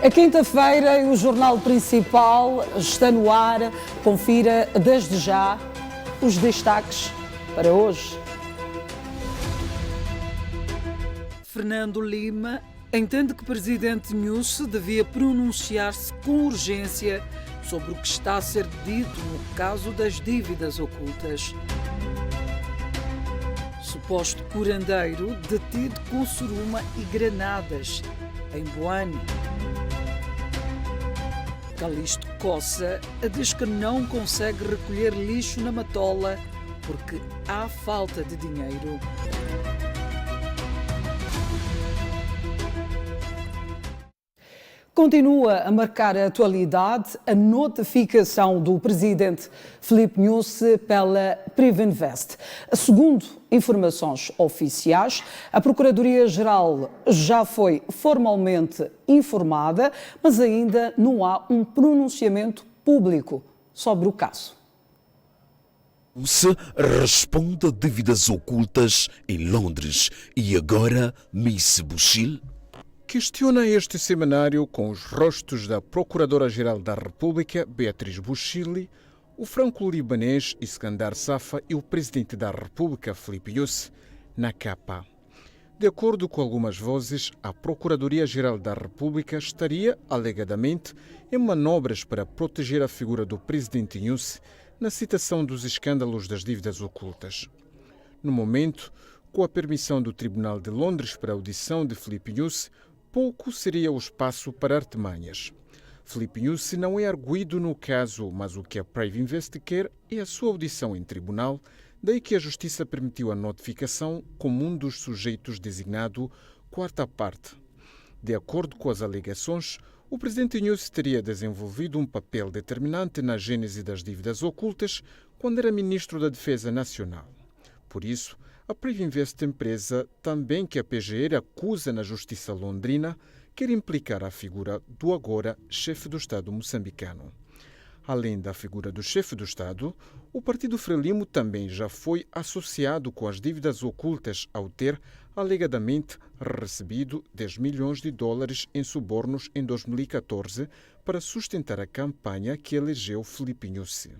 É quinta-feira e o Jornal Principal está no ar. Confira desde já os destaques para hoje. Fernando Lima entende que o presidente Nyusi devia pronunciar-se com urgência sobre o que está a ser dito no caso das dívidas ocultas. Suposto curandeiro detido com suruma e granadas em Boane. Calixto Coça diz que não consegue recolher lixo na Matola porque há falta de dinheiro. Continua a marcar a atualidade a notificação do presidente Filipe Nyusi pela Privinvest. Segundo informações oficiais, a Procuradoria-Geral já foi formalmente informada, mas ainda não há um pronunciamento público sobre o caso. Se responde a dívidas ocultas em Londres e agora Miss Bushil? Questiona este semanário com os rostos da Procuradora-Geral da República, Beatriz Bushili, o franco-libanês Iskandar Safa e o Presidente da República, Filipe Nyusi, na capa. De acordo com algumas vozes, a Procuradoria-Geral da República estaria, alegadamente, em manobras para proteger a figura do Presidente Nyusi na citação dos escândalos das dívidas ocultas. No momento, com a permissão do Tribunal de Londres para a audição de Filipe Nyusi, pouco seria o espaço para artimanhas. Filipe Nyusi não é arguido no caso, mas o que a Privinvest quer é a sua audição em tribunal, daí que a Justiça permitiu a notificação como um dos sujeitos designado quarta parte. De acordo com as alegações, o presidente Nyusi teria desenvolvido um papel determinante na gênese das dívidas ocultas quando era ministro da Defesa Nacional. Por isso, a Privinvest, empresa também que a PGR acusa na justiça londrina, quer implicar a figura do agora chefe do Estado moçambicano. Além da figura do chefe do Estado, o Partido Frelimo também já foi associado com as dívidas ocultas ao ter, alegadamente, recebido 10 milhões de dólares em subornos em 2014 para sustentar a campanha que elegeu Filipe Nyusi.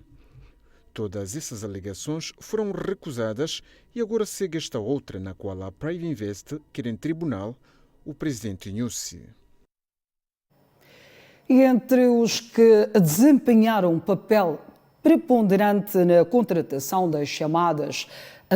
Todas essas alegações foram recusadas e agora segue esta outra na qual a Privinvest quer em tribunal o presidente Nyusi. E entre os que desempenharam um papel preponderante na contratação das chamadas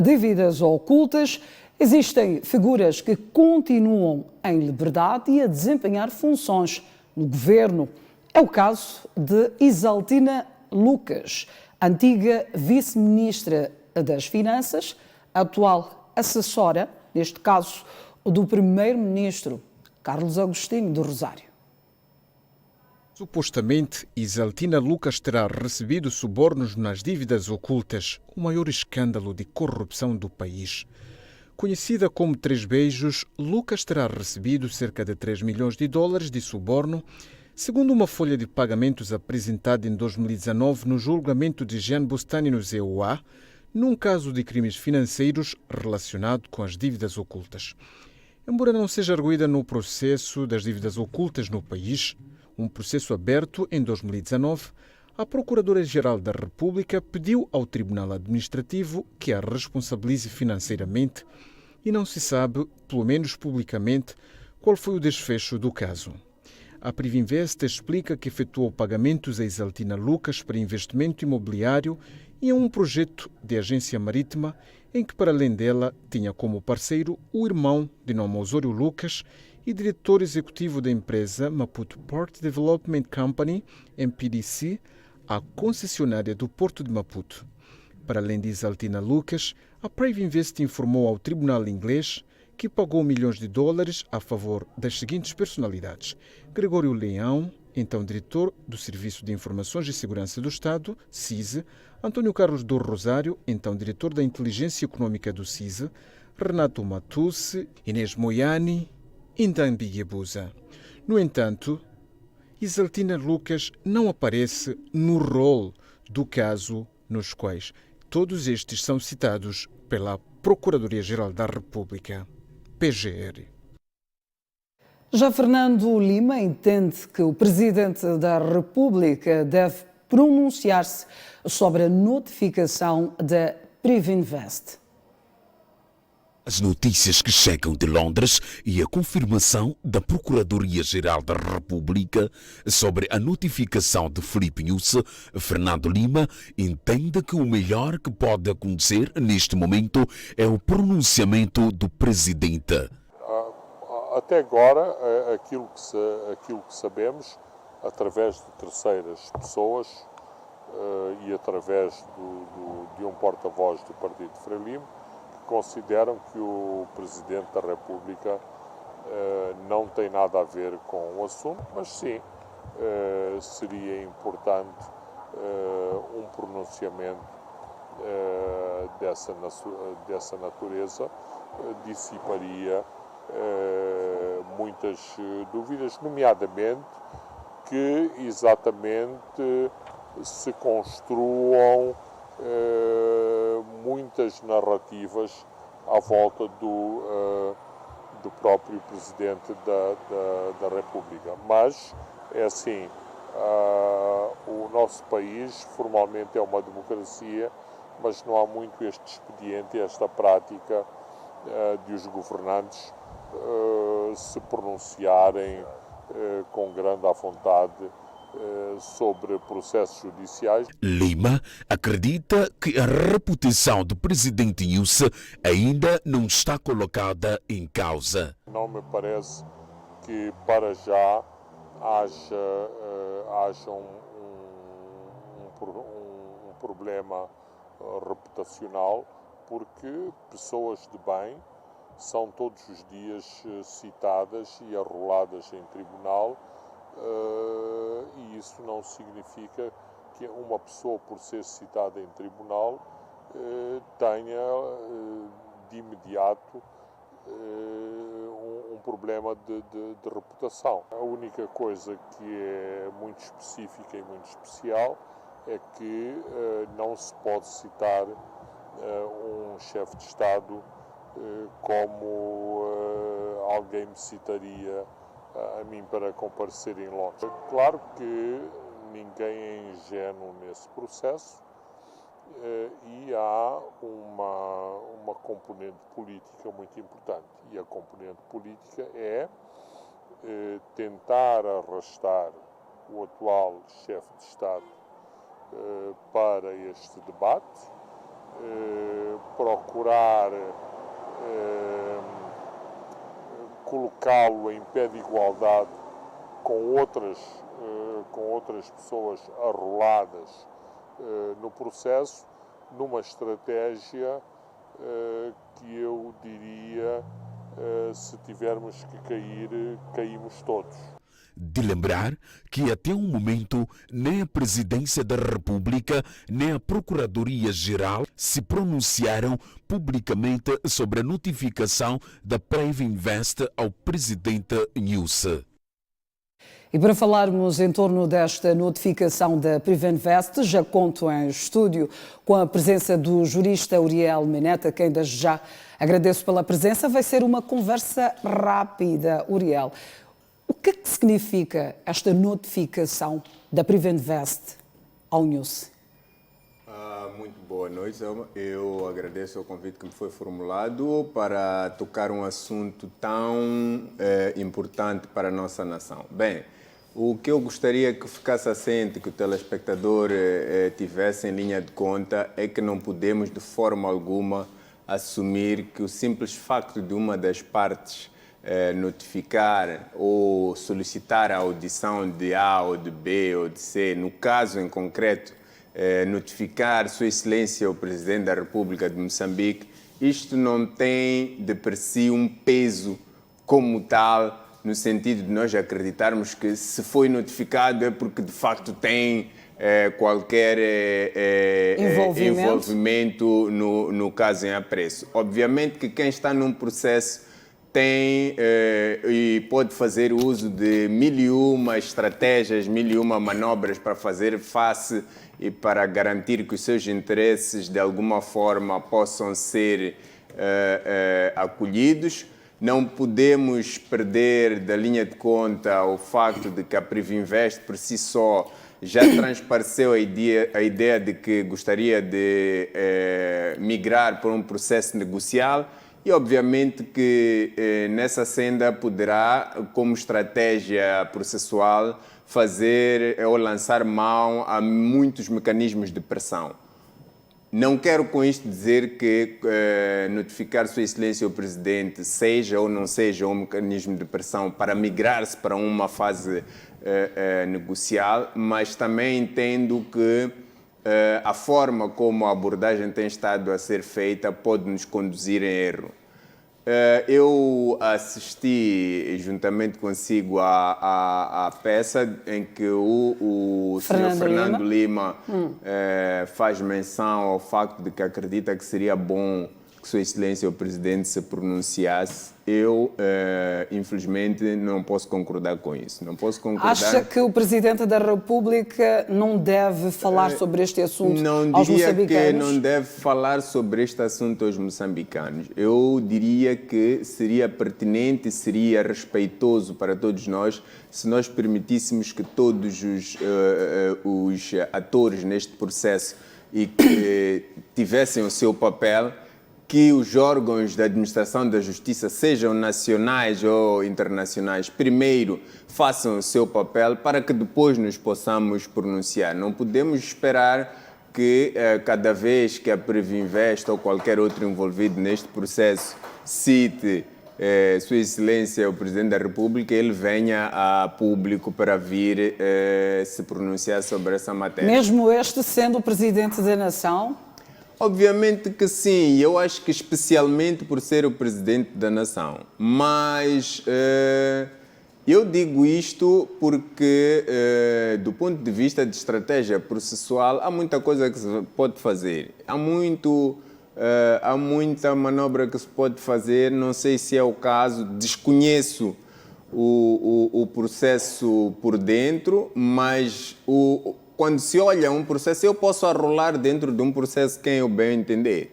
dívidas ocultas, existem figuras que continuam em liberdade e a desempenhar funções no governo. É o caso de Isaltina Lucas, antiga vice-ministra das Finanças, atual assessora, neste caso, do primeiro-ministro Carlos Agostinho do Rosário. Supostamente, Isaltina Lucas terá recebido subornos nas dívidas ocultas, o maior escândalo de corrupção do país. Conhecida como Três Beijos, Lucas terá recebido cerca de 3 milhões de dólares de suborno, segundo uma folha de pagamentos apresentada em 2019 no julgamento de Jean Bustani no ZOA, num caso de crimes financeiros relacionado com as dívidas ocultas. Embora não seja arguída no processo das dívidas ocultas no país, um processo aberto em 2019, a Procuradora-Geral da República pediu ao Tribunal Administrativo que a responsabilize financeiramente e não se sabe, pelo menos publicamente, qual foi o desfecho do caso. A Privinvest explica que efetuou pagamentos a Isaltina Lucas para investimento imobiliário e a um projeto de agência marítima em que, para além dela, tinha como parceiro o irmão de nome Osório Lucas e diretor executivo da empresa Maputo Port Development Company, MPDC, a concessionária do Porto de Maputo. Para além de Isaltina Lucas, a Privinvest informou ao tribunal inglês que pagou milhões de dólares a favor das seguintes personalidades: Gregório Leão, então diretor do Serviço de Informações e Segurança do Estado, SISE, Antônio Carlos do Rosário, então diretor da Inteligência Econômica do SISE, Renato Matusse, Inês Moiani e Ndambi Guebuza. No entanto, Isaltina Lucas não aparece no rol do caso nos quais todos estes são citados pela Procuradoria-Geral da República, PGR. Já Fernando Lima entende que o Presidente da República deve pronunciar-se sobre a notificação da Privinvest. As notícias que chegam de Londres e a confirmação da Procuradoria-Geral da República sobre a notificação de Filipe Nyusi, Fernando Lima entende que o melhor que pode acontecer neste momento é o pronunciamento do Presidente. Até agora, aquilo que sabemos, através de terceiras pessoas e através de um porta-voz do Partido Frelimo, consideram que o Presidente da República não tem nada a ver com o assunto, mas sim, seria importante um pronunciamento dessa natureza, dissiparia muitas dúvidas, nomeadamente que exatamente se construam muitas narrativas à volta do próprio Presidente da República. Mas, é assim, o nosso país formalmente é uma democracia, mas não há muito este expediente, esta prática de os governantes se pronunciarem com grande à vontade sobre processos judiciais. Lima acredita que a reputação do Presidente Nyusi ainda não está colocada em causa. Não me parece que para já haja um problema reputacional, porque pessoas de bem são todos os dias citadas e arroladas em tribunal, e isso não significa que uma pessoa, por ser citada em tribunal, tenha de imediato um problema de reputação. A única coisa que é muito específica e muito especial é que não se pode citar um chefe de Estado como alguém me citaria a mim para comparecer em Londres. Claro que ninguém é ingênuo nesse processo e há uma componente política muito importante. E a componente política é tentar arrastar o atual chefe de Estado para este debate, procurar colocá-lo em pé de igualdade com outras pessoas arroladas no processo, numa estratégia que eu diria, se tivermos que cair, caímos todos. De lembrar que até o momento nem a Presidência da República nem a Procuradoria-Geral se pronunciaram publicamente sobre a notificação da Privinvest ao Presidente Nyusi. E para falarmos em torno desta notificação da Privinvest, já conto em estúdio com a presença do jurista Uriel Mineta, quem desde já agradeço pela presença. Vai ser uma conversa rápida, Uriel. O que é que significa esta notificação da Privinvest ao Nyusi? Muito boa noite, Elma. Eu agradeço o convite que me foi formulado para tocar um assunto tão importante para a nossa nação. Bem, o que eu gostaria que ficasse assente, que o telespectador tivesse em linha de conta, é que não podemos de forma alguma assumir que o simples facto de uma das partes notificar ou solicitar a audição de A ou de B ou de C, no caso em concreto, notificar Sua Excelência o Presidente da República de Moçambique, isto não tem de per si um peso como tal, no sentido de nós acreditarmos que se foi notificado é porque de facto tem qualquer envolvimento no caso em apreço. Obviamente que quem está num processo tem e pode fazer uso de mil e uma estratégias, mil e uma manobras para fazer face e para garantir que os seus interesses de alguma forma possam ser acolhidos. Não podemos perder da linha de conta o facto de que a Privinvest, por si só, já transpareceu a ideia de que gostaria de migrar para um processo negocial e, obviamente, que nessa senda poderá, como estratégia processual, fazer ou lançar mão a muitos mecanismos de pressão. Não quero com isto dizer que notificar Sua Excelência o Presidente seja ou não seja um mecanismo de pressão para migrar-se para uma fase negocial, mas também entendo que a forma como a abordagem tem estado a ser feita pode nos conduzir em erro. Eu assisti juntamente consigo à peça em que o Sr. Fernando Lima faz menção ao facto de que acredita que seria bom que Sua Excelência o Presidente se pronunciasse. Eu, infelizmente, não posso concordar com isso. Não posso concordar. Acha que o Presidente da República não deve falar sobre este assunto aos moçambicanos? Não diria que não deve falar sobre este assunto aos moçambicanos. Eu diria que seria pertinente e seria respeitoso para todos nós se nós permitíssemos que todos os atores neste processo e que tivessem o seu papel, que os órgãos da administração da justiça, sejam nacionais ou internacionais, primeiro façam o seu papel para que depois nos possamos pronunciar. Não podemos esperar que cada vez que a Privinvest ou qualquer outro envolvido neste processo cite Sua Excelência o Presidente da República, ele venha a público para vir se pronunciar sobre essa matéria. Mesmo este sendo o Presidente da Nação? Obviamente que sim, eu acho que especialmente por ser o Presidente da Nação. Mas eu digo isto porque, do ponto de vista de estratégia processual, há muita coisa que se pode fazer. Há muita manobra que se pode fazer, não sei se é o caso, desconheço o processo por dentro, mas quando se olha um processo, eu posso arrolar dentro de um processo quem eu bem entender.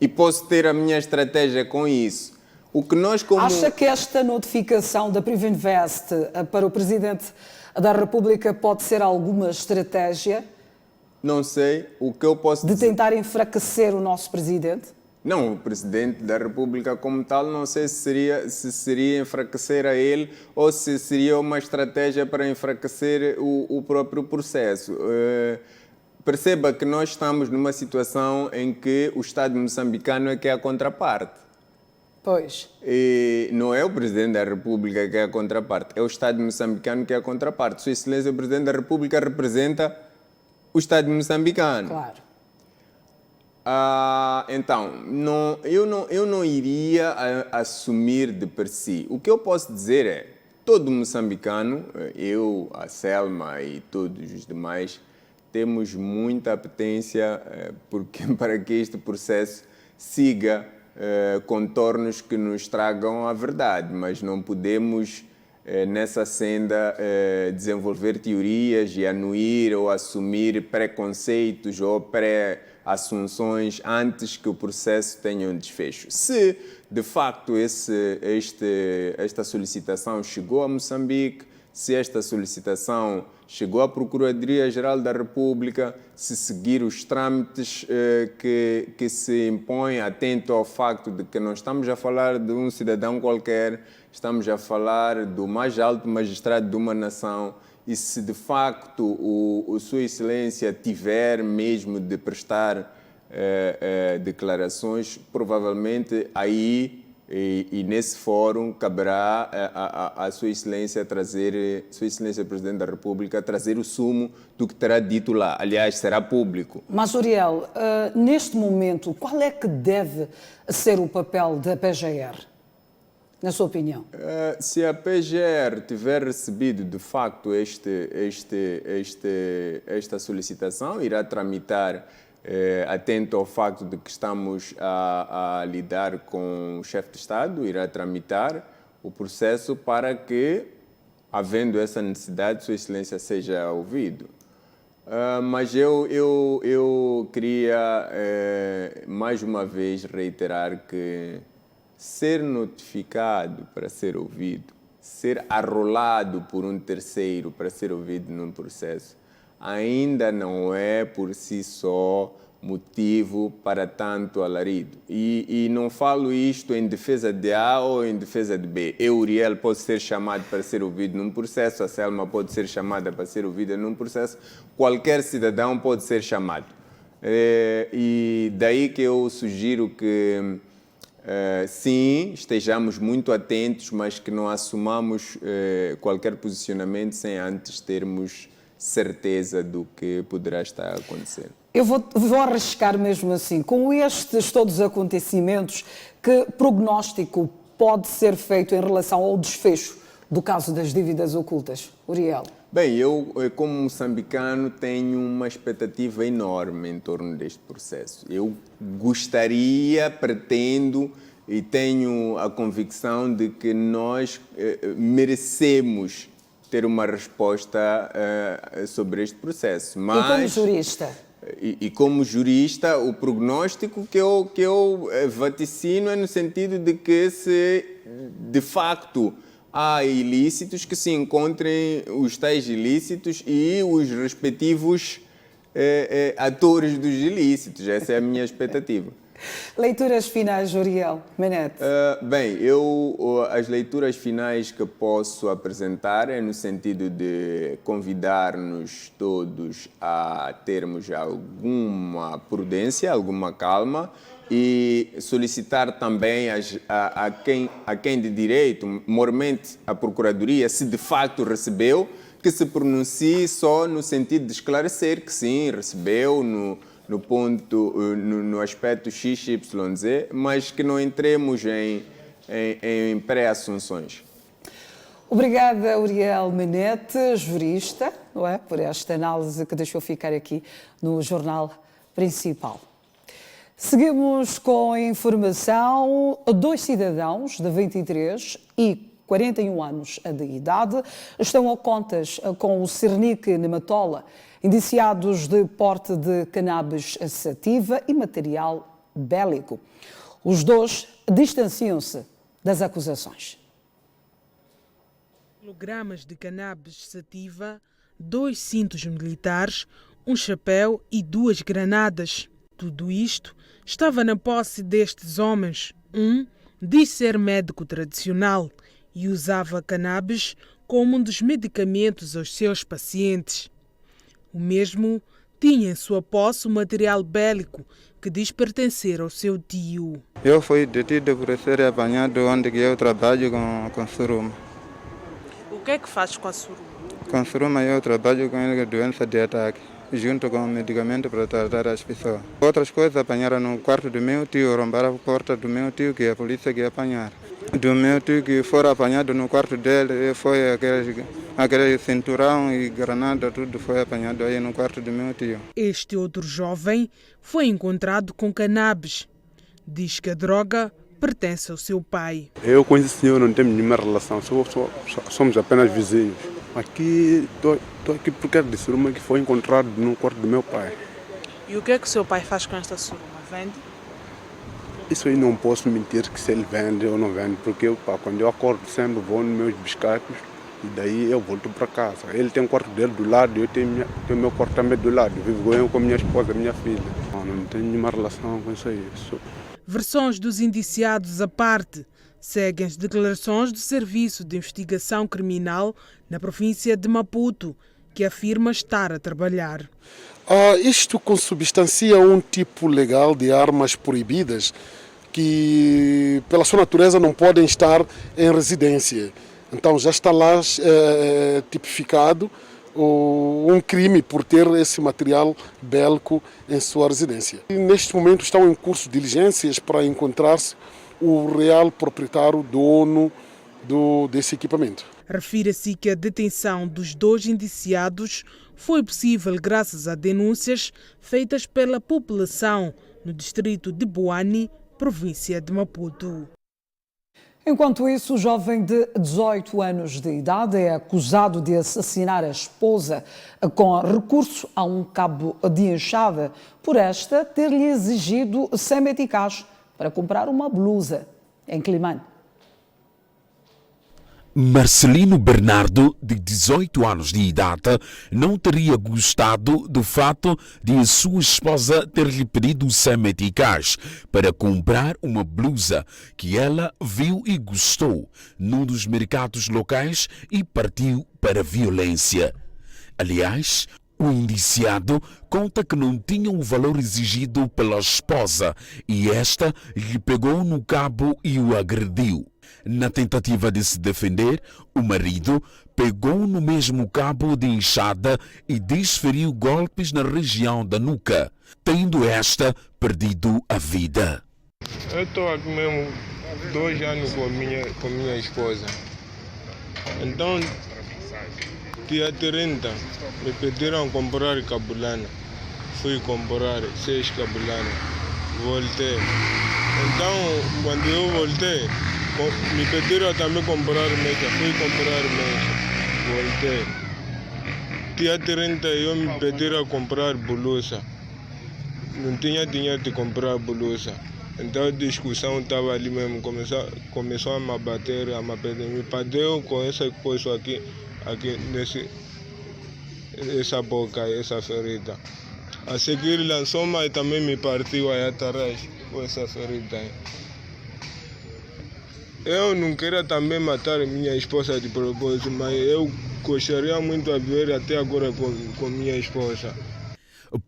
E posso ter a minha estratégia com isso. O que nós Acha que esta notificação da Privinvest para o Presidente da República pode ser alguma estratégia? Não sei. O que eu posso dizer... De tentar enfraquecer o nosso Presidente? Não, o Presidente da República como tal, não sei se seria enfraquecer a ele ou se seria uma estratégia para enfraquecer o próprio processo. Perceba que nós estamos numa situação em que o Estado moçambicano é que é a contraparte. Pois. E não é o Presidente da República que é a contraparte, é o Estado moçambicano que é a contraparte. Sua Excelência, o Presidente da República representa o Estado moçambicano. Claro. Então, eu não iria assumir de per si. O que eu posso dizer é, todo moçambicano, eu, a Selma e todos os demais, temos muita apetência para que este processo siga contornos que nos tragam a verdade, mas não podemos, nessa senda, desenvolver teorias e anuir ou assumir preconceitos ou assunções antes que o processo tenha um desfecho. Se, de facto, esta solicitação chegou a Moçambique, se esta solicitação chegou à Procuradoria-Geral da República, se seguir os trâmites que se impõem, atento ao facto de que não estamos a falar de um cidadão qualquer, estamos a falar do mais alto magistrado de uma nação. E se de facto Sua Excelência tiver mesmo de prestar declarações, provavelmente aí e nesse fórum caberá a Sua Excelência Sua Excelência Presidente da República trazer o sumo do que terá dito lá. Aliás, será público. Mas, Uriel, neste momento, qual é que deve ser o papel da PGR? Na sua opinião? Se a PGR tiver recebido, de facto, esta solicitação, irá tramitar, atento ao facto de que estamos a lidar com o chefe de Estado, irá tramitar o processo para que, havendo essa necessidade, Sua Excelência seja ouvido. Mas eu queria, mais uma vez, reiterar que ser notificado para ser ouvido, ser arrolado por um terceiro para ser ouvido num processo, ainda não é por si só motivo para tanto alarido. E não falo isto em defesa de A ou em defesa de B. Eu, Uriel, posso ser chamado para ser ouvido num processo, a Selma pode ser chamada para ser ouvida num processo, qualquer cidadão pode ser chamado. E daí que eu sugiro que, sim, estejamos muito atentos, mas que não assumamos qualquer posicionamento sem antes termos certeza do que poderá estar acontecendo. Eu vou arriscar mesmo assim. Com estes todos os acontecimentos, que prognóstico pode ser feito em relação ao desfecho do caso das dívidas ocultas? Uriel. Bem, eu, como moçambicano, tenho uma expectativa enorme em torno deste processo. Eu gostaria, pretendo e tenho a convicção de que nós merecemos ter uma resposta sobre este processo. Mas, e como jurista? E como jurista, o prognóstico que eu vaticino é no sentido de que, se de facto há ilícitos, que se encontrem os tais ilícitos e os respectivos atores dos ilícitos. Essa é a minha expectativa. Leituras finais, Uriel Menete. Bem, as leituras finais que posso apresentar é no sentido de convidar-nos todos a termos alguma prudência, alguma calma e solicitar também a quem de direito, mormente a Procuradoria, se de facto recebeu, que se pronuncie só no sentido de esclarecer que sim, recebeu no aspecto XYZ, mas que não entremos em pré-assunções. Obrigada, Uriel Menete, jurista, não é, por esta análise que deixou ficar aqui no Jornal Principal. Seguimos com a informação. 2 cidadãos de 23 e 41 anos de idade estão a contas com o Cernic Nematola, indiciados de porte de cannabis sativa e material bélico. Os 2 distanciam-se das acusações. Kilogramas de cannabis sativa, 2 cintos militares, um chapéu e 2 granadas. Tudo isto estava na posse destes homens. Um diz ser médico tradicional e usava cannabis como um dos medicamentos aos seus pacientes. O mesmo tinha em sua posse o material bélico que diz pertencer ao seu tio. Eu fui detido por ser apanhado onde eu trabalho com suruma. O que é que faz com a suruma? Com suruma eu trabalho com ele, doença de ataque, junto com medicamento para tratar as pessoas. Outras coisas apanharam no quarto do meu tio, roubaram a porta do meu tio, que a polícia que apanharam. Do meu tio que foi apanhado no quarto dele, foi aquele cinturão e granada, tudo foi apanhado aí no quarto do meu tio. Este outro jovem foi encontrado com cannabis. Diz que a droga pertence ao seu pai. Eu com esse senhor não tenho nenhuma relação, somos apenas vizinhos. Aqui, estou aqui porque é de suruma que foi encontrado no quarto do meu pai. E o que é que o seu pai faz com esta suruma? Vende? Isso aí não posso mentir que se ele vende ou não vende, porque quando eu acordo sempre vou nos meus biscates e daí eu volto para casa. Ele tem o quarto dele do lado, eu tenho o meu quarto também do lado. Vivo eu com minha esposa, minha filha. Não tenho nenhuma relação com isso aí. Versões dos indiciados à parte, seguem as declarações do Serviço de Investigação Criminal na província de Maputo, que afirma estar a trabalhar. Isto consubstancia um tipo legal de armas proibidas que, pela sua natureza, não podem estar em residência. Então já está lá tipificado um crime por ter esse material bélico em sua residência. E neste momento estão em curso diligências para encontrar-se o real proprietário, dono desse equipamento. Refira-se que a detenção dos 2 indiciados foi possível graças a denúncias feitas pela população no distrito de Boane, província de Maputo. Enquanto isso, o jovem de 18 anos de idade é acusado de assassinar a esposa com recurso a um cabo de enxada, por esta ter-lhe exigido 100 meticais para comprar uma blusa. em Climane. Marcelino Bernardo, de 18 anos de idade, não teria gostado do fato de a sua esposa ter lhe pedido 100 meticais para comprar uma blusa que ela viu e gostou num dos mercados locais e partiu para a violência. Aliás, o indiciado conta que não tinha o valor exigido pela esposa e esta lhe pegou no cabo e o agrediu. Na tentativa de se defender, o marido pegou no mesmo cabo de enxada e desferiu golpes na região da nuca, tendo esta perdido a vida. Eu estou aqui mesmo 2 anos com minha esposa. Então, dia 30, me pediram comprar cabulana. Fui comprar 6 cabulanas. Voltei. Então, quando eu voltei, me pediram também comprar mecha. Fui comprar mecha. Voltei. Dia 30, eu me pediram comprar blusa. Não tinha dinheiro de comprar blusa. Então a discussão estava ali mesmo. Começou a me bater, me bateu com essa coisa aqui essa boca, essa ferida. A seguir lançou-me e também me partiu aí atrás com essa ferida. Eu não queria também matar minha esposa de propósito, mas eu gostaria muito de viver até agora com minha esposa.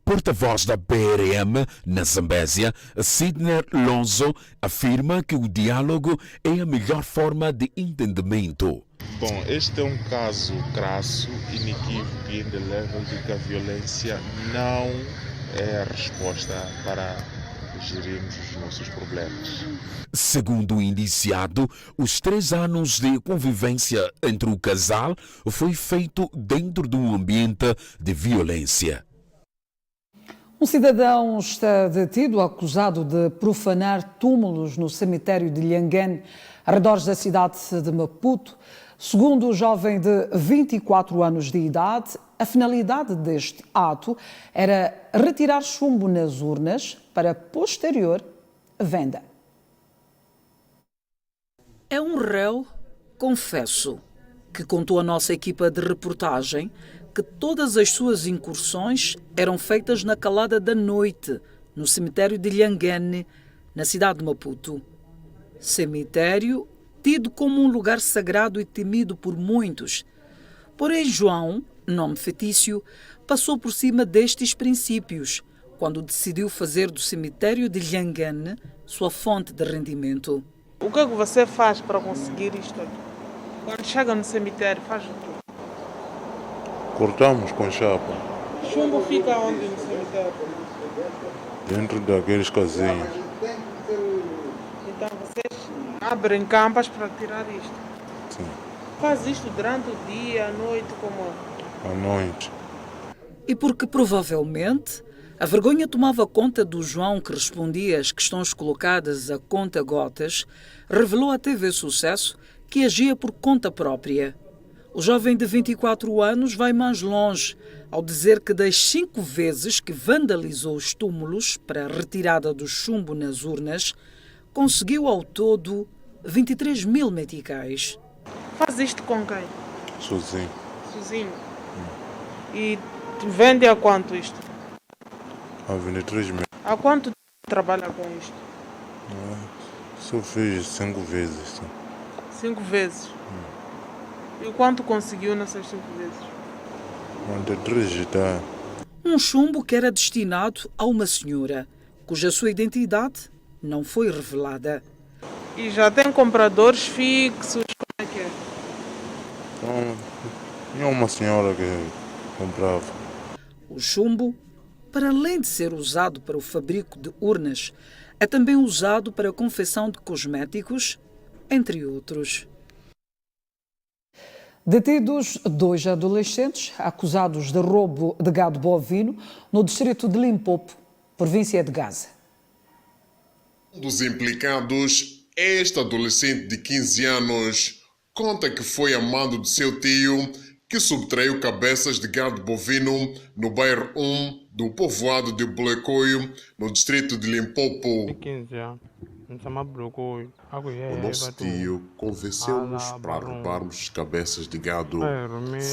Porta-voz da PRM na Zambésia, Sidney Lonzo, afirma que o diálogo é a melhor forma de entendimento. Bom, este é um caso crasso, inequívoco e indelével de que a violência não é a resposta para gerirmos os nossos problemas. Segundo o indiciado, os 3 anos de convivência entre o casal foi feito dentro de um ambiente de violência. Um cidadão está detido acusado de profanar túmulos no cemitério de Lhangane, arredores da cidade de Maputo. Segundo o jovem de 24 anos de idade, a finalidade deste ato era retirar chumbo nas urnas para posterior venda. É um réu, confesso, que contou à nossa equipa de reportagem que todas as suas incursões eram feitas na calada da noite, no cemitério de Lhangane, na cidade de Maputo. Cemitério tido como um lugar sagrado e temido por muitos. Porém, João, nome fetício, passou por cima destes princípios quando decidiu fazer do cemitério de Lhangane sua fonte de rendimento. O que é que você faz para conseguir isto aqui? Quando chega no cemitério, faz o quê? Cortamos com chapa. Chumbo fica onde no cemitério? Dentro daqueles casinhos. Então vocês abrem campas para tirar isto? Sim. Faz isto durante o dia, à noite, como? À noite. E porque provavelmente a vergonha tomava conta do João, que respondia às questões colocadas a conta-gotas, revelou à TV Sucesso que agia por conta própria. O jovem de 24 anos vai mais longe ao dizer que das 5 vezes que vandalizou os túmulos para a retirada do chumbo nas urnas, conseguiu ao todo 23 mil meticais. Faz isto com quem? Sozinho. Sozinho? E vende a quanto isto? A 23 mil. Há quanto trabalha com isto? Só fiz 5 vezes. 5 vezes? E quanto conseguiu nessas 5 vezes? Até 3 tá. Um chumbo que era destinado a uma senhora, cuja sua identidade não foi revelada. E já tem compradores fixos? Como é que é? Então, tinha uma senhora que comprava. O chumbo, para além de ser usado para o fabrico de urnas, é também usado para a confecção de cosméticos, entre outros. Detidos 2 adolescentes acusados de roubo de gado bovino no distrito de Limpopo, província de Gaza. Um dos implicados, este adolescente de 15 anos, conta que foi amado de seu tio que subtraiu cabeças de gado bovino no bairro 1 do povoado de Bolecoio, no distrito de Limpopo. 15 anos. O nosso tio convenceu-nos para roubarmos as cabeças de gado.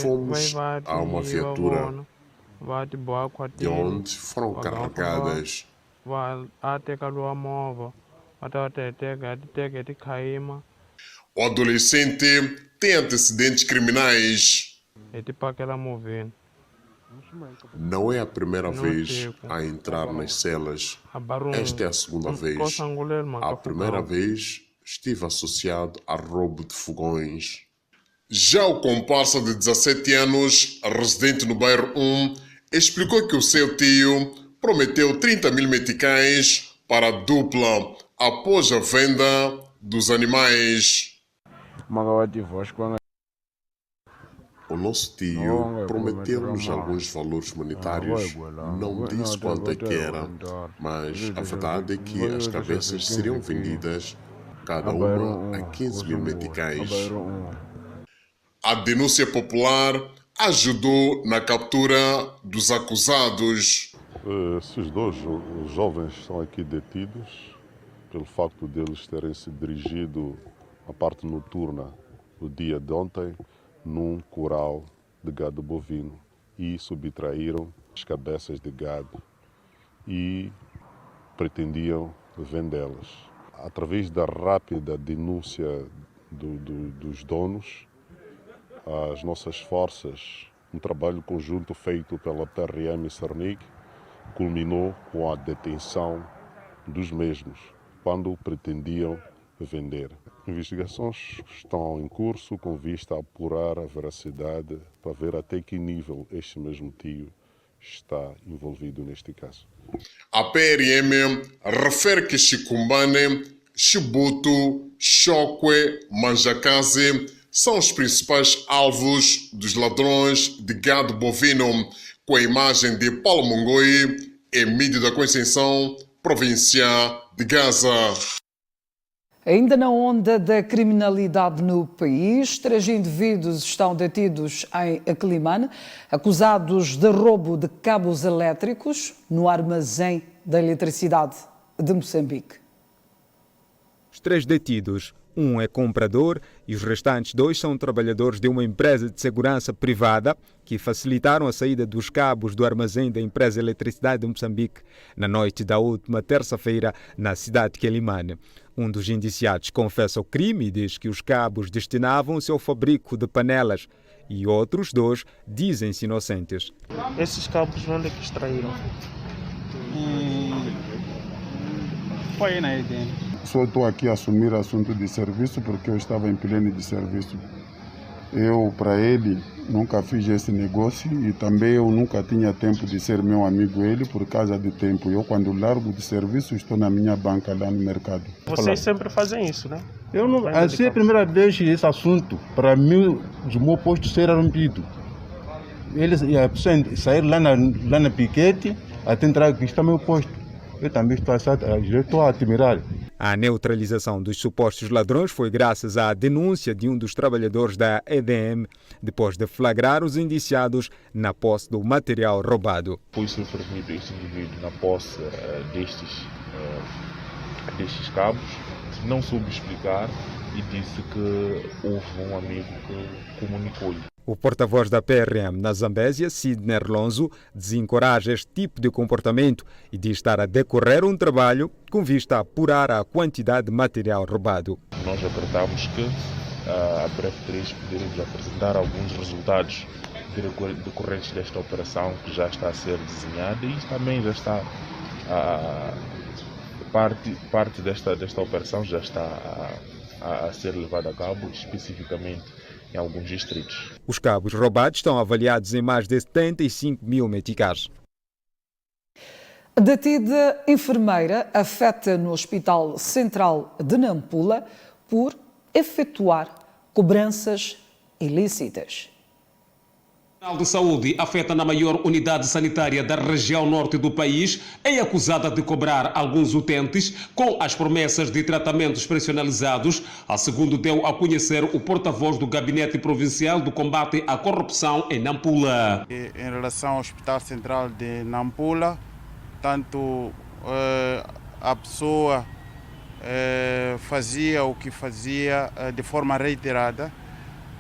Fomos a uma viatura de onde foram carregadas. O adolescente tem antecedentes criminais. Não é a primeira vez a entrar nas celas. Esta é a segunda vez. A primeira vez estive associado a roubo de fogões. Já o comparsa de 17 anos, residente no bairro 1, explicou que o seu tio prometeu 30 mil meticais para a dupla após a venda dos animais. O nosso tio prometeu-nos alguns valores monetários. Não disse quanto é que era, mas a verdade é que as cabeças seriam vendidas, cada uma a 15 mil meticais. A denúncia popular ajudou na captura dos acusados. Esses dois jovens são aqui detidos pelo facto deles terem se dirigido à parte noturna no dia de ontem num curral de gado bovino e subtraíram as cabeças de gado e pretendiam vendê-las. Através da rápida denúncia dos donos, as nossas forças, um trabalho conjunto feito pela PRM e Cernig, culminou com a detenção dos mesmos, quando pretendiam vender. Investigações estão em curso com vista a apurar a veracidade para ver até que nível este mesmo tio está envolvido neste caso. A PRM refere que Chicumbane, Chibuto, Chokwe, Manjakaze são os principais alvos dos ladrões de gado bovino, com a imagem de Paulo Mongoi, Emílio da Conceição, província de Gaza. Ainda na onda da criminalidade no país, 3 indivíduos estão detidos em Aquilimane, acusados de roubo de cabos elétricos no armazém da eletricidade de Moçambique. Os 3 detidos, um é comprador e os restantes 2 são trabalhadores de uma empresa de segurança privada que facilitaram a saída dos cabos do armazém da empresa de eletricidade de Moçambique na noite da última terça-feira na cidade de Quelimane. Um dos indiciados confessa o crime e diz que os cabos destinavam-se ao fabrico de panelas e outros 2 dizem-se inocentes. Esses cabos onde é que extraíram? Foi na ideia. Só estou aqui a assumir assunto de serviço porque eu estava em pleno de serviço. Eu, para ele, nunca fiz esse negócio e também eu nunca tinha tempo de ser meu amigo ele por causa de tempo. Eu, quando largo de serviço, estou na minha banca lá no mercado. Vocês sempre fazem isso, né? Eu não. Essa é a primeira vez que esse assunto, para mim, do meu posto ser rompido. Eles saíram lá na piquete até entrar aqui, está meu posto. Eu também estou a admirar. A neutralização dos supostos ladrões foi graças à denúncia de um dos trabalhadores da EDM, depois de flagrar os indiciados na posse do material roubado. Foi surpreendido este indivíduo na posse destes cabos, não soube explicar e disse que houve um amigo que comunicou-lhe. O porta-voz da PRM na Zambésia, Sidney Lonzo, desencoraja este tipo de comportamento e diz estar a decorrer um trabalho com vista a apurar a quantidade de material roubado. Nós acreditamos que a breve 3 poderemos apresentar alguns resultados decorrentes desta operação que já está a ser desenhada e também já está parte desta operação já está a ser levada a cabo, especificamente em alguns distritos. Os cabos roubados estão avaliados em mais de 75 mil meticais. Detida enfermeira afeta no Hospital Central de Nampula por efetuar cobranças ilícitas. O Tribunal de Saúde afeta na maior unidade sanitária da região norte do país, é acusada de cobrar alguns utentes com as promessas de tratamentos personalizados, segundo deu a conhecer o porta-voz do Gabinete Provincial do Combate à Corrupção em Nampula. Em relação ao Hospital Central de Nampula, tanto a pessoa fazia o que fazia de forma reiterada.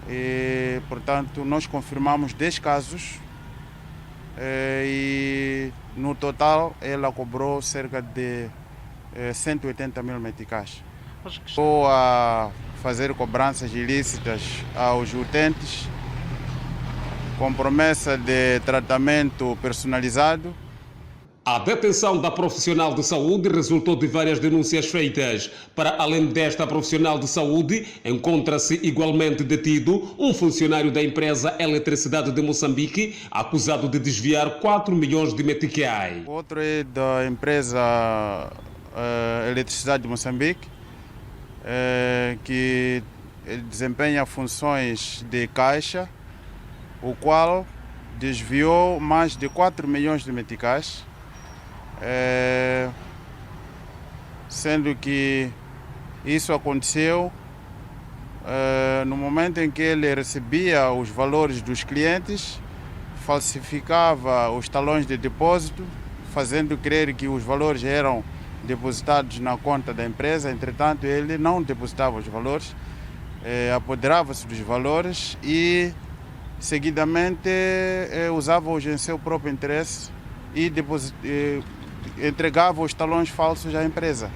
E, portanto, nós confirmamos 10 casos e no total ela cobrou cerca de 180 mil meticais. Estou a fazer cobranças ilícitas aos utentes com promessa de tratamento personalizado. A detenção da profissional de saúde resultou de várias denúncias feitas. Para além desta profissional de saúde, encontra-se igualmente detido um funcionário da empresa Eletricidade de Moçambique, acusado de desviar 4 milhões de meticais. Outro é da empresa Eletricidade de Moçambique, que desempenha funções de caixa, o qual desviou mais de 4 milhões de meticais. Sendo que isso aconteceu no momento em que ele recebia os valores dos clientes, falsificava os talões de depósito, fazendo crer que os valores eram depositados na conta da empresa. Entretanto, ele não depositava os valores, apoderava-se dos valores e seguidamente usava-os em seu próprio interesse e entregava os talões falsos à empresa.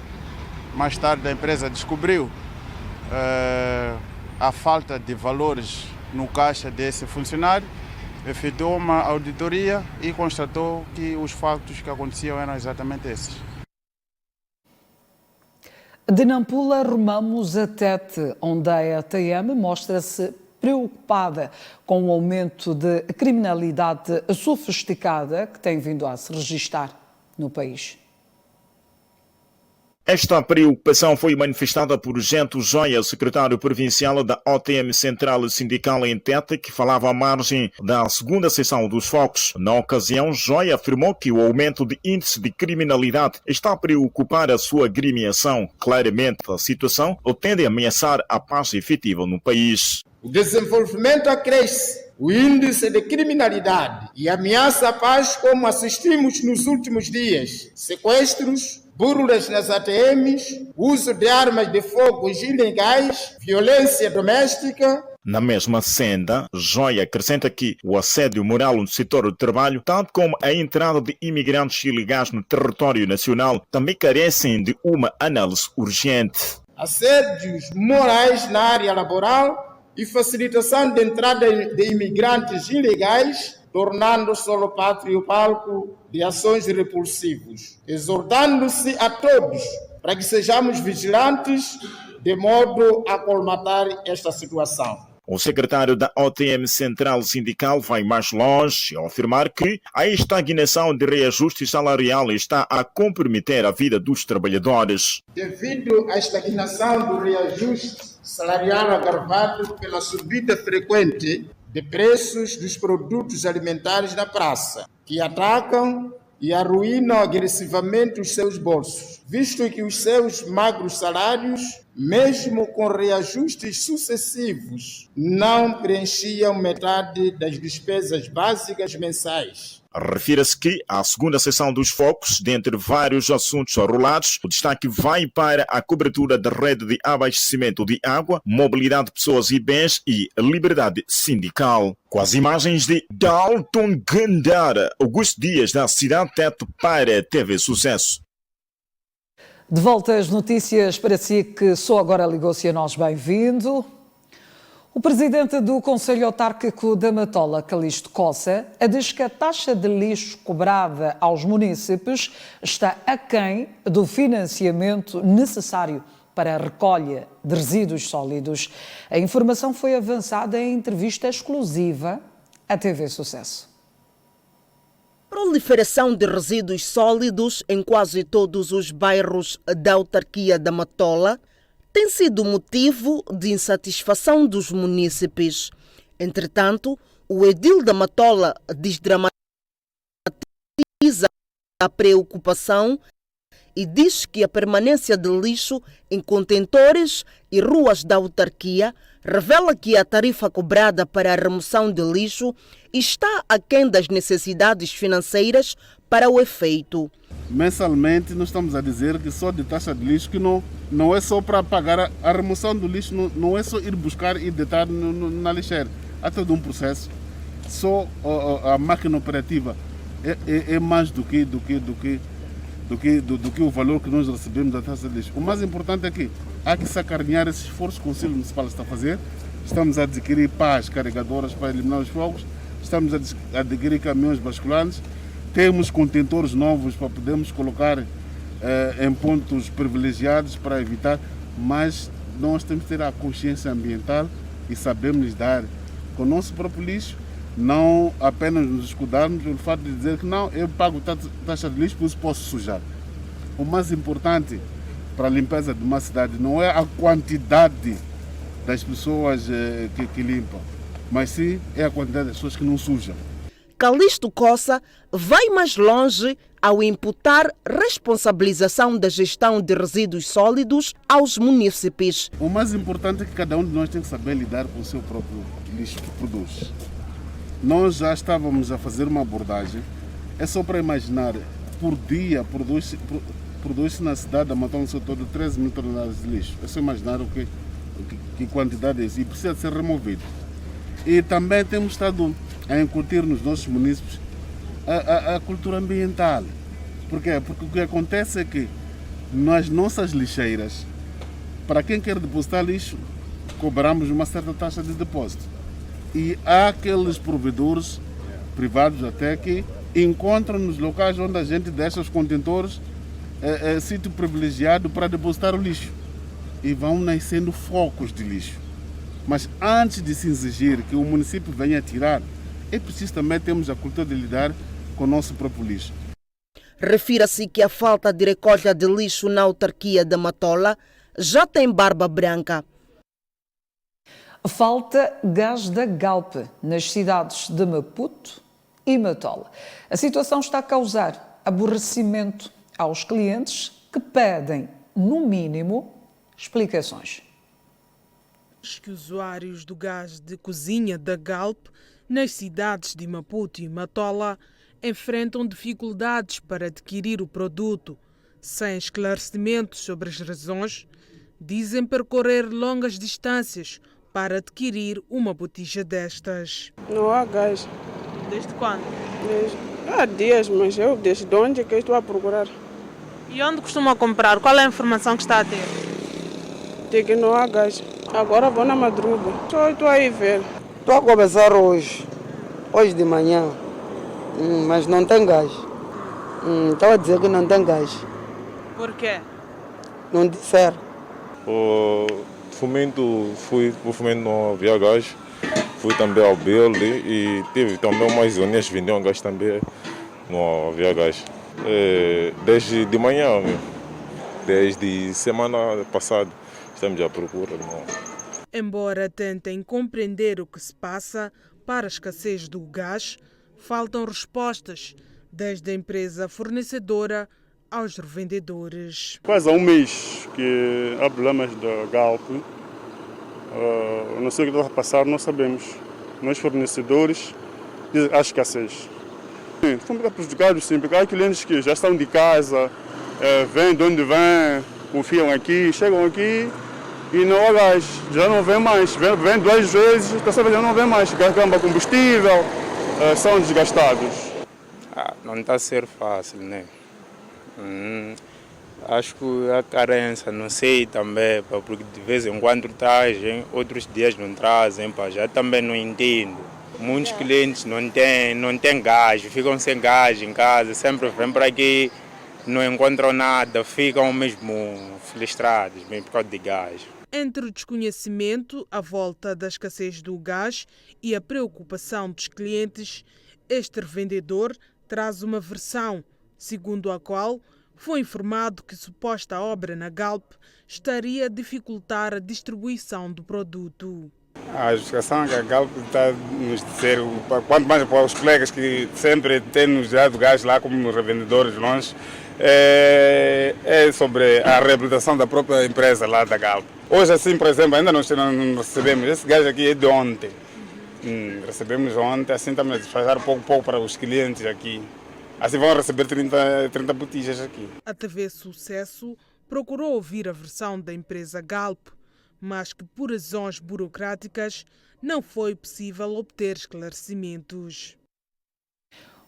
Mais tarde a empresa descobriu a falta de valores no caixa desse funcionário, efetuou uma auditoria e constatou que os factos que aconteciam eram exatamente esses. De Nampula, rumamos a Tete, onde a ATM mostra-se preocupada com o aumento de criminalidade sofisticada que tem vindo a se registrar no país. Esta preocupação foi manifestada por Gento Joia, secretário provincial da OTM Central Sindical em Tete, que falava à margem da segunda sessão dos focos. Na ocasião, Joia afirmou que o aumento de índice de criminalidade está a preocupar a sua agremiação. Claramente, a situação tende a ameaçar a paz efetiva no país. O desenvolvimento acresce o índice de criminalidade e ameaça a paz, como assistimos nos últimos dias. Sequestros, burlas nas ATMs, uso de armas de fogo ilegais, violência doméstica. Na mesma senda, Joia acrescenta que o assédio moral no setor do trabalho, tanto como a entrada de imigrantes ilegais no território nacional, também carecem de uma análise urgente. Assédios morais na área laboral e facilitação de entrada de imigrantes ilegais, tornando Solo Pátrio palco de ações repulsivas, exortando-se a todos para que sejamos vigilantes de modo a colmatar esta situação. O secretário da OTM Central Sindical vai mais longe ao afirmar que a estagnação de reajuste salarial está a comprometer a vida dos trabalhadores. Devido à estagnação do reajuste salarial agravado pela subida frequente de preços dos produtos alimentares na praça, que atacam e arruinam agressivamente os seus bolsos, visto que os seus magros salários, mesmo com reajustes sucessivos, não preenchiam metade das despesas básicas mensais. Refira-se que a segunda sessão dos focos, dentre vários assuntos arrolados, o destaque vai para a cobertura da rede de abastecimento de água, mobilidade de pessoas e bens e liberdade sindical. Com as imagens de Dalton Gandara, Augusto Dias, da cidade de Tete, para a TV Sucesso. De volta às notícias para si que só agora ligou-se a nós, bem-vindo. O presidente do Conselho Autárquico da Matola, Calixto Coça, diz que a taxa de lixo cobrada aos munícipes está aquém do financiamento necessário para a recolha de resíduos sólidos. A informação foi avançada em entrevista exclusiva à TV Sucesso. Proliferação de resíduos sólidos em quase todos os bairros da autarquia da Matola tem sido motivo de insatisfação dos munícipes. Entretanto, o edil da Matola desdramatiza a preocupação e diz que a permanência de lixo em contentores e ruas da autarquia revela que a tarifa cobrada para a remoção de lixo está aquém das necessidades financeiras para o efeito. mensalmente nós estamos a dizer que só de taxa de lixo, que não é só para pagar a remoção do lixo, não é só ir buscar e deitar na lixeira. Há todo um processo. Só a máquina operativa é mais do que o valor que nós recebemos da taxa de lixo. O mais importante é que há que sacanear esse esforço que o Conselho Municipal está a fazer. Estamos a adquirir pás carregadoras para eliminar os fogos, estamos a adquirir caminhões basculantes, temos contentores novos para podermos colocar em pontos privilegiados para evitar, mas nós temos que ter a consciência ambiental e sabermos lidar com o nosso próprio lixo, não apenas nos escudarmos pelo fato de dizer que não, eu pago taxa de lixo, por isso posso sujar. O mais importante para a limpeza de uma cidade não é a quantidade das pessoas que limpam, mas sim é a quantidade das pessoas que não sujam. Calixto Coça vai mais longe ao imputar responsabilização da gestão de resíduos sólidos aos munícipes. O mais importante é que cada um de nós tem que saber lidar com o seu próprio lixo que produz. Nós já estávamos a fazer uma abordagem, é só para imaginar, por dia produz-se na cidade da Matola no seu todo 13 mil toneladas de lixo. É só imaginar que quantidade é isso e precisa ser removido. E também temos estado a incutir nos nossos munícipes a cultura ambiental. Por quê? Porque o que acontece é que nas nossas lixeiras, para quem quer depositar lixo, cobramos uma certa taxa de depósito. E há aqueles provedores privados até que encontram nos locais onde a gente deixa os contentores sítio privilegiado para depositar o lixo. E vão nascendo focos de lixo. Mas antes de se exigir que o município venha tirar, é preciso também termos a cultura de lidar com o nosso próprio lixo. Refira-se que a falta de recolha de lixo na autarquia da Matola já tem barba branca. Falta gás da Galp nas cidades de Maputo e Matola. A situação está a causar aborrecimento aos clientes que pedem, no mínimo, explicações. Que usuários do gás de cozinha da Galp nas cidades de Maputo e Matola enfrentam dificuldades para adquirir o produto. Sem esclarecimentos sobre as razões, dizem percorrer longas distâncias para adquirir uma botija destas. Não há gás. Desde quando? Há dias, mas eu desde onde é que estou a procurar? E onde costuma comprar? Qual é a informação que está a ter? De que não há gás. Agora vou na madruga. Só estou aí ver. Estou a começar hoje de manhã, mas não tem gás. Estava a dizer que não tem gás. Por quê? Não disser. O Fomento não havia gás. Fui também ao Belde e tive também umas zonas que vendiam gás também, não havia gás. Desde de manhã, desde semana passada, estamos à procura. Não. Embora tentem compreender o que se passa para a escassez do gás, faltam respostas, desde a empresa fornecedora aos revendedores. Quase há um mês que há problemas da Galp. Não sei o que está a passar, não sabemos. Nós fornecedores, há escassez. Estamos prejudicados sim, porque há clientes que já estão de casa, vêm de onde vêm, confiam aqui, chegam aqui e não há gás, já não vem mais. Vem 2 vezes, dessa vez já não vem mais. Gasta combustível, são desgastados. Não está a ser fácil, né? Acho que a carência, não sei também, porque de vez em quando trazem, outros dias não trazem, já também não entendo. Muitos clientes não têm gás, ficam sem gás em casa, sempre vêm para aqui, não encontram nada, ficam mesmo frustrados, mesmo por causa de gás. Entre o desconhecimento à volta da escassez do gás e a preocupação dos clientes, este revendedor traz uma versão, segundo a qual foi informado que suposta obra na Galp estaria a dificultar a distribuição do produto. A justificação que a Galp está a nos dizer, quanto mais para os colegas que sempre têm nos dado gás lá como revendedores longe, é sobre a reabilitação da própria empresa lá da Galp. Hoje assim, por exemplo, ainda não recebemos, esse gás aqui é de ontem. Recebemos ontem, assim estamos a desfazer pouco para os clientes aqui. Assim vão receber 30 botijas aqui. A TV Sucesso procurou ouvir a versão da empresa Galp, mas que por razões burocráticas não foi possível obter esclarecimentos.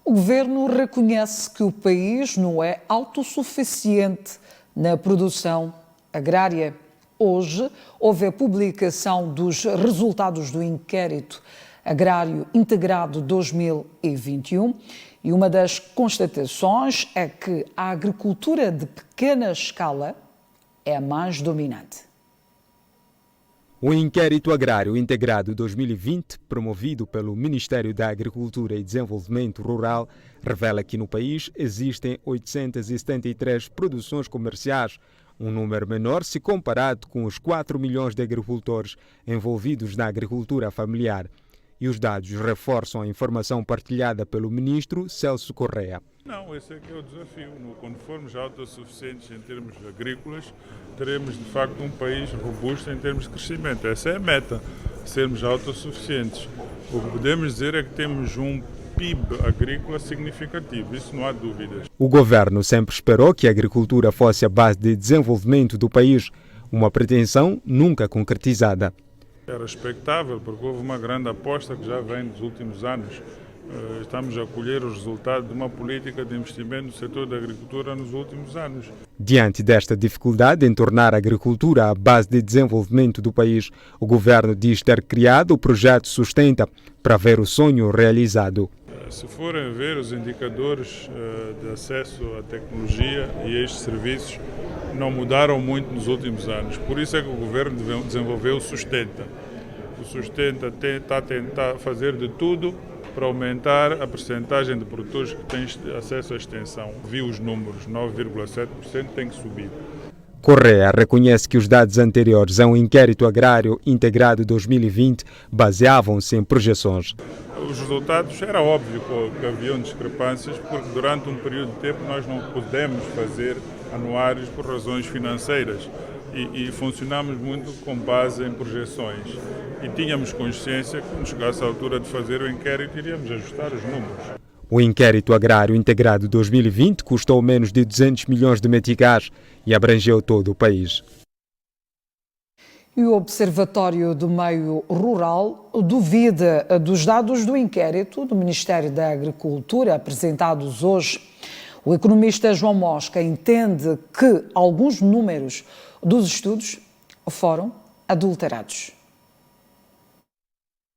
O governo reconhece que o país não é autossuficiente na produção agrária. Hoje houve a publicação dos resultados do inquérito agrário integrado 2021 e uma das constatações é que a agricultura de pequena escala é a mais dominante. O Inquérito Agrário Integrado 2020, promovido pelo Ministério da Agricultura e Desenvolvimento Rural, revela que no país existem 873 produções comerciais, um número menor se comparado com os 4 milhões de agricultores envolvidos na agricultura familiar. E os dados reforçam a informação partilhada pelo ministro Celso Correia. Não, esse é que é o desafio. Quando formos autossuficientes em termos agrícolas, teremos de facto um país robusto em termos de crescimento. Essa é a meta, sermos autossuficientes. O que podemos dizer é que temos um PIB agrícola significativo, isso não há dúvidas. O governo sempre esperou que a agricultura fosse a base de desenvolvimento do país, uma pretensão nunca concretizada. Era expectável, porque houve uma grande aposta que já vem nos últimos anos. Estamos a colher os resultados de uma política de investimento no setor da agricultura nos últimos anos. Diante desta dificuldade em tornar a agricultura a base de desenvolvimento do país, o governo diz ter criado o projeto Sustenta para ver o sonho realizado. Se forem ver os indicadores de acesso à tecnologia e estes serviços, não mudaram muito nos últimos anos. Por isso é que o governo desenvolveu o Sustenta. O Sustenta está a tentar fazer de tudo para aumentar a percentagem de produtores que têm acesso à extensão. Viu os números, 9,7% tem que subir. Correia reconhece que os dados anteriores a um inquérito agrário integrado 2020 baseavam-se em projeções. Os resultados, era óbvio que haviam discrepâncias, porque durante um período de tempo nós não pudemos fazer anuários por razões financeiras e funcionamos muito com base em projeções. E tínhamos consciência que quando chegasse a altura de fazer o inquérito iríamos ajustar os números. O Inquérito Agrário Integrado 2020 custou menos de 200 milhões de meticais e abrangeu todo o país. E o Observatório do Meio Rural duvida dos dados do inquérito do Ministério da Agricultura apresentados hoje. O economista João Mosca entende que alguns números dos estudos foram adulterados.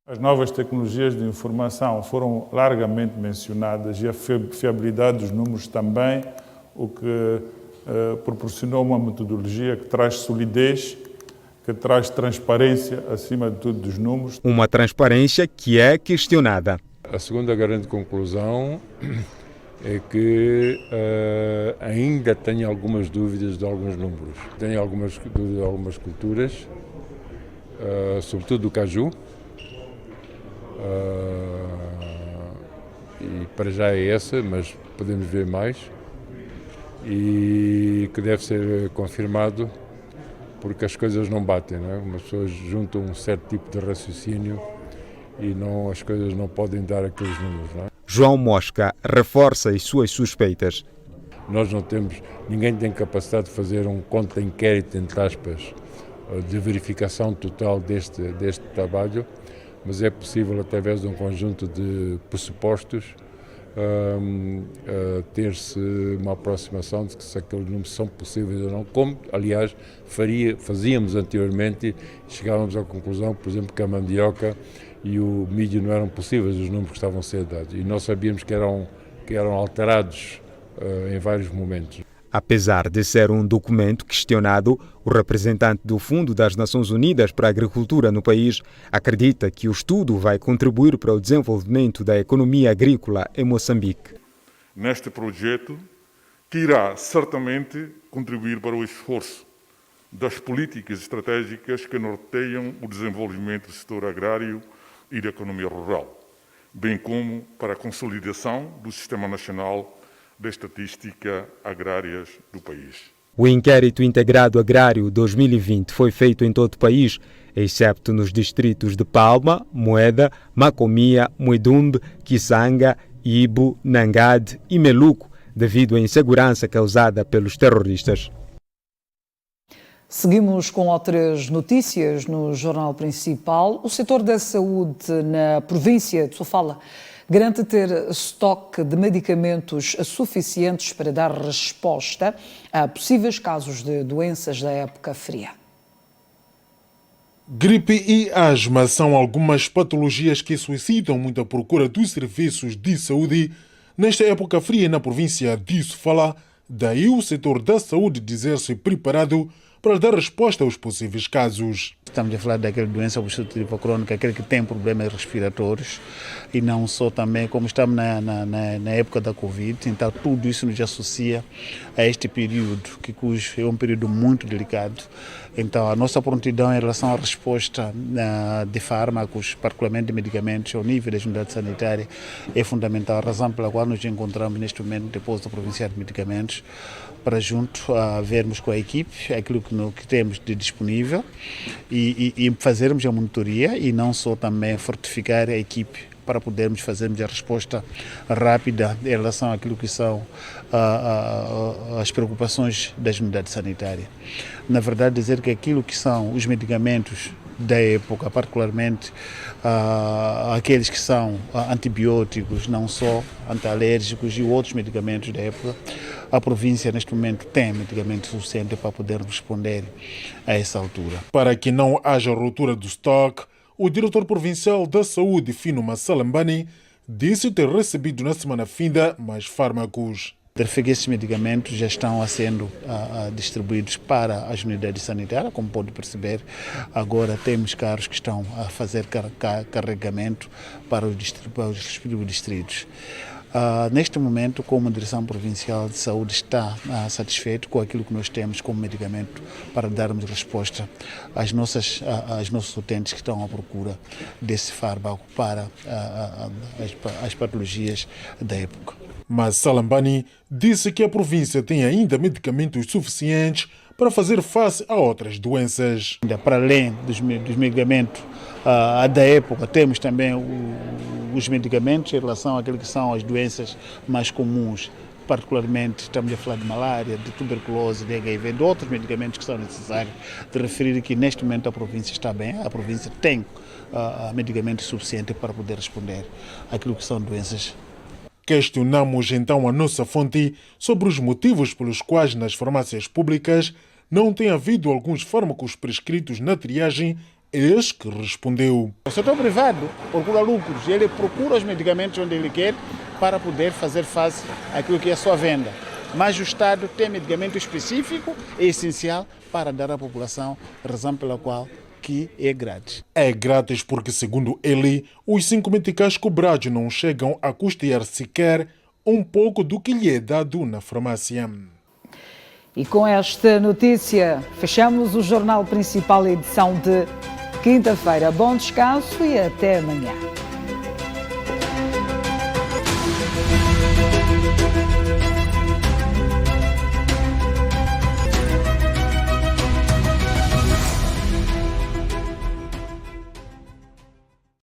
As novas tecnologias de informação foram largamente mencionadas e a fiabilidade dos números também, o que proporcionou uma metodologia que traz solidez, que traz transparência, acima de tudo, dos números. Uma transparência que é questionada. A segunda grande conclusão é que ainda tenho algumas dúvidas de alguns números. Tenho algumas dúvidas de algumas culturas, sobretudo do caju. E para já é essa, mas podemos ver mais. E que deve ser confirmado, porque as coisas não batem, não é? As pessoas juntam um certo tipo de raciocínio e as coisas não podem dar aqueles números, não é? João Mosca reforça as suas suspeitas. Nós não temos, ninguém tem capacidade de fazer um contra-inquérito, entre aspas, de verificação total deste trabalho, mas é possível, através de um conjunto de pressupostos, ter-se uma aproximação de que se aqueles números são possíveis ou não, como, aliás, fazíamos anteriormente, chegávamos à conclusão, por exemplo, que a mandioca e o milho não eram possíveis, os números que estavam a ser dados, e nós sabíamos que eram alterados em vários momentos. Apesar de ser um documento questionado, o representante do Fundo das Nações Unidas para a Agricultura no país acredita que o estudo vai contribuir para o desenvolvimento da economia agrícola em Moçambique. Neste projeto, que irá certamente contribuir para o esforço das políticas estratégicas que norteiam o desenvolvimento do setor agrário e da economia rural, bem como para a consolidação do Sistema Nacional de Estatística Agrárias do país. O Inquérito Integrado Agrário 2020 foi feito em todo o país, excepto nos distritos de Palma, Moeda, Macomia, Muidumbe, Kisanga, Ibo, Nangade e Meluco, devido à insegurança causada pelos terroristas. Seguimos com outras notícias no Jornal Principal. O setor da saúde na província de Sofala garante ter estoque de medicamentos suficientes para dar resposta a possíveis casos de doenças da época fria. Gripe e asma são algumas patologias que suscitam muita procura dos serviços de saúde nesta época fria na província de Sofala. Daí o setor da saúde dizer-se preparado para dar resposta aos possíveis casos. Estamos a falar daquela doença obstrutiva crônica, aquele que tem problemas respiratórios e não só também, como estamos na época da Covid, então tudo isso nos associa a este período, que é um período muito delicado. Então a nossa prontidão em relação à resposta de fármacos, particularmente de medicamentos, ao nível da unidade sanitária, é fundamental, a razão pela qual nos encontramos neste momento no depósito provincial de medicamentos, para junto a vermos com a equipe aquilo que temos de disponível e fazermos a monitoria e não só também fortificar a equipe para podermos fazermos a resposta rápida em relação àquilo que são as preocupações das unidades sanitárias. Na verdade, dizer que aquilo que são os medicamentos da época, particularmente aqueles que são antibióticos, não só antialérgicos e outros medicamentos da época, a província neste momento tem medicamento suficiente para poder responder a essa altura. Para que não haja ruptura do estoque, o diretor provincial da saúde, Fino Massalambani, disse ter recebido na semana finda mais fármacos. Esses medicamentos já estão sendo distribuídos para as unidades sanitárias, como pode perceber. Agora temos carros que estão a fazer carregamento para os respectivos distritos. Neste momento, como Direção Provincial de Saúde está satisfeito com aquilo que nós temos como medicamento para darmos resposta aos nossos utentes que estão à procura desse fármaco para as patologias da época. Mas Salambani disse que a província tem ainda medicamentos suficientes para fazer face a outras doenças. Para além dos medicamentos da época, temos também os medicamentos em relação àquilo que são as doenças mais comuns. Particularmente, estamos a falar de malária, de tuberculose, de HIV, de outros medicamentos que são necessários. De referir que neste momento a província está bem, a província tem medicamentos suficientes para poder responder àquilo que são doenças. Questionamos então a nossa fonte sobre os motivos pelos quais nas farmácias públicas não tem havido alguns fármacos prescritos na triagem. Eis que respondeu. O setor privado procura lucros, ele procura os medicamentos onde ele quer para poder fazer face àquilo que é a sua venda. Mas o Estado tem medicamento específico e essencial para dar à população, razão pela qual que é grátis. É grátis porque, segundo ele, os 5 meticais cobrados não chegam a custear sequer um pouco do que lhe é dado na farmácia. E com esta notícia, fechamos o Jornal Principal, edição de quinta-feira. Bom descanso e até amanhã.